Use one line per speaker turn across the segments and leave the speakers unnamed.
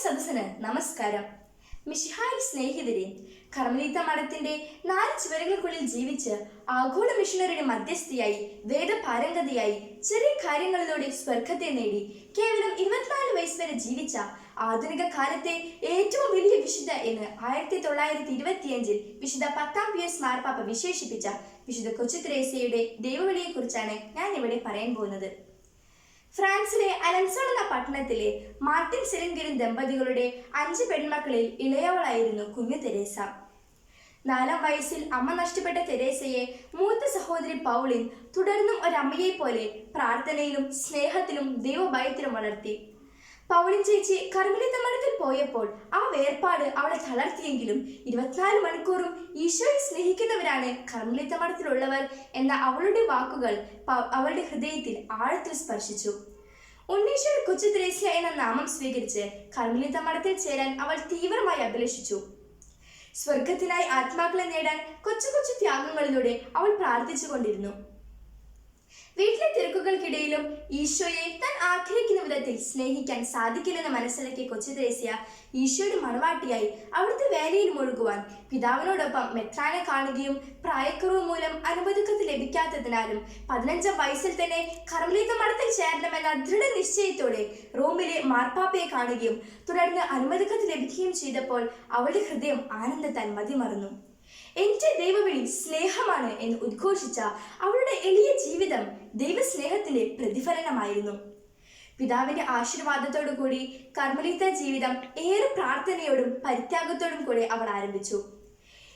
സദസ്സിന് നമസ്കാരം. മിശിഹായി സ്നേഹിതരെ, കർമ്മലീത്ത മഠത്തിന്റെ 4 ചുവരുകൾക്കുള്ളിൽ ജീവിച്ച് ആഗോള മിഷണറിയുടെ മധ്യസ്ഥയായി വേദപാരംഗതയായി ചെറിയ കാര്യങ്ങളിലൂടെ സ്വർഗത്തെ നേടി കേവലം 24 വയസ്സ് വരെ ജീവിച്ച ആധുനിക കാലത്തെ ഏറ്റവും വലിയ വിശുദ്ധ എന്ന് 1925 വിശുദ്ധ 10-ാം പിയൂസ് മാർപ്പാപ്പ വിശേഷിപ്പിച്ച വിശുദ്ധ കൊച്ചു ത്രേസ്യയുടെ ദൈവവിളിയെക്കുറിച്ചാണ് ഞാൻ ഇവിടെ പറയാൻ പോകുന്നത്. ഫ്രാൻസിലെ അലൻസോൺ എന്ന പട്ടണത്തിലെ മാർട്ടിൻ സെലിൻഗിരിൻ ദമ്പതികളുടെ 5 പെൺമക്കളിൽ ഇളയവളായിരുന്നു കുഞ്ഞു തെരേസ. 4-ാം വയസ്സിൽ അമ്മ നഷ്ടപ്പെട്ട തെരേസയെ മൂത്ത സഹോദരി പൗളിൻ തുടർന്നും ഒരമ്മയെ പോലെ പ്രാർത്ഥനയിലും സ്നേഹത്തിലും ദൈവഭയത്തിലും വളർത്തി. പൗളിൻ ചേച്ചി കർമ്മലീത്ത മഠത്തിൽ പോയപ്പോൾ ആ വേർപാട് അവളെ തളർത്തിയെങ്കിലും 24 മണിക്കൂറും ഈശോയെ സ്നേഹിക്കുന്നവരാണ് കർമ്മലീത്ത മഠത്തിലുള്ളവർ എന്ന അവളുടെ വാക്കുകൾ അവളുടെ ഹൃദയത്തിൽ ആഴത്തിൽ സ്പർശിച്ചു. ഉണ്ണീശ്വര കൊച്ചു ത്രേസ്യ എന്ന നാമം സ്വീകരിച്ച് കർമ്മലീത്ത മഠത്തിൽ ചേരാൻ അവൾ തീവ്രമായി അഭിലഷിച്ചു. സ്വർഗത്തിനായി ആത്മാക്കളെ നേടാൻ കൊച്ചു കൊച്ചു ത്യാഗങ്ങളിലൂടെ അവൾ പ്രാർത്ഥിച്ചുകൊണ്ടിരുന്നു. വീട്ടിലെ തിരക്കുകൾക്കിടയിലും ഈശോയെ താൻ ആഗ്രഹിക്കുന്ന വിധത്തിൽ സ്നേഹിക്കാൻ സാധിക്കില്ലെന്ന് മനസ്സിലാക്കിയ കൊച്ചു ത്രേസ്യ ഈശോയുടെ മണവാട്ടിയായി അവിടുത്തെ വേലയിൽ മുഴുകുവാൻ പിതാവിനോടൊപ്പം മെത്രാനെ കാണുകയും പ്രായക്കുറവ് മൂലം അനുമതിക്കത്ത് ലഭിക്കാത്തതിനാലും 15-ാം വയസ്സിൽ തന്നെ കർമ്മലീത്ത മഠത്തിൽ ചേരണമെന്ന ദൃഢനിശ്ചയത്തോടെ റോമിലെ മാർപ്പാപ്പയെ കാണുകയും തുടർന്ന് അനുമതിക്കത്ത് ലഭിക്കുകയും ചെയ്തപ്പോൾ അവളുടെ ഹൃദയം ആനന്ദത്താൽ മതിമറന്നു. എന്റെ ദൈവവിളി സ്നേഹമാണ് എന്ന് ഉദ്ഘോഷിച്ച അവളുടെ എളിയ ജീവിതം ദൈവസ്നേഹത്തിന്റെ പ്രതിഫലനമായിരുന്നു. പിതാവിന്റെ ആശീർവാദത്തോടു കൂടി കർമ്മലീത്ത ജീവിതം ഏറെ പ്രാർത്ഥനയോടും പരിത്യാഗത്തോടും കൂടെ അവൾ ആരംഭിച്ചു.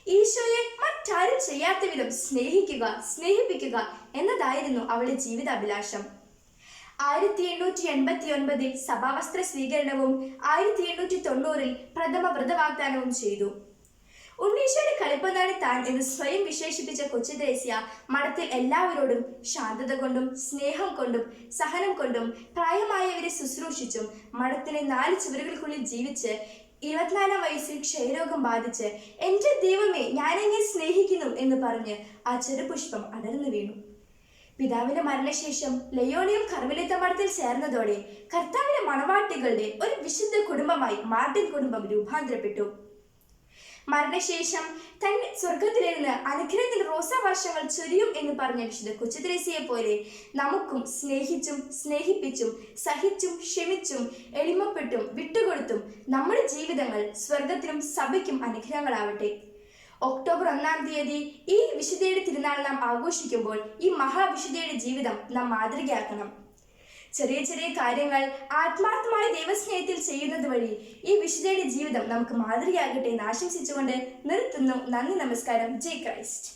ഈശോയെ മറ്റാരും ചെയ്യാത്ത വിധം സ്നേഹിപ്പിക്കുക എന്നതായിരുന്നു അവളുടെ ജീവിതാഭിലാഷം. 1889 സഭാവസ്ത്ര സ്വീകരണവും 1890 പ്രഥമ വ്രതവാഗ്ദാനവും ചെയ്തു. ഉണ്ണീശ്വരന്റെ കളിപ്പന്താണ് താൻ എന്ന് സ്വയം വിശേഷിപ്പിച്ച കൊച്ചു ത്രേസ്യ മഠത്തിൽ എല്ലാവരോടും ശാന്തത കൊണ്ടും സ്നേഹം കൊണ്ടും സഹനം കൊണ്ടും പ്രായമായവരെ ശുശ്രൂഷിച്ചും മഠത്തിലെ 4 ചുവരുകൾക്കുള്ളിൽ ജീവിച്ച് 24-ാം വയസ്സിൽ ക്ഷയരോഗം ബാധിച്ച് എന്റെ ദൈവമേ ഞാനെന്നെ സ്നേഹിക്കുന്നു എന്ന് പറഞ്ഞ് ആ ചെറുപുഷ്പം അടർന്നു വീണു. പിതാവിന്റെ മരണശേഷം ലയോണിയും കർമ്മലീത്ത മഠത്തിൽ ചേർന്നതോടെ കർത്താവിന്റെ മണവാട്ടികളുടെ ഒരു വിശുദ്ധ കുടുംബമായി മാർട്ടിൻ കുടുംബം രൂപാന്തരപ്പെട്ടു. മരണശേഷം തന്നെ സ്വർഗത്തിലിരുന്ന് അനുഗ്രഹത്തിൽ റോസാവർഷങ്ങൾ ചൊരിയും എന്ന് പറഞ്ഞ വിശുദ്ധ കൊച്ചു ത്രേസ്യയെ പോലെ നമുക്കും സ്നേഹിച്ചും സ്നേഹിപ്പിച്ചും സഹിച്ചും ക്ഷമിച്ചും എളിമപ്പെട്ടും വിട്ടുകൊടുത്തും നമ്മുടെ ജീവിതങ്ങൾ സ്വർഗത്തിനും സഭയ്ക്കും അനുഗ്രഹങ്ങളാവട്ടെ. ഒക്ടോബർ 1-ാം തീയതി ഈ വിശുദ്ധയുടെ തിരുനാൾ നാം ആഘോഷിക്കുമ്പോൾ ഈ മഹാവിശുദ്ധയുടെ ജീവിതം നാം മാതൃകയാക്കണം. ചെറിയ ചെറിയ കാര്യങ്ങൾ ആത്മാർത്ഥമായ ദൈവസ്നേഹത്തിൽ ചെയ്യുന്നത് വഴി ഈ വിശുദ്ധയുടെ ജീവിതം നമുക്ക് മാതൃകയാകട്ടെ എന്ന് ആശംസിച്ചുകൊണ്ട് നിർത്തുന്നു. നന്ദി, നമസ്കാരം. ജയ് ക്രൈസ്റ്റ്.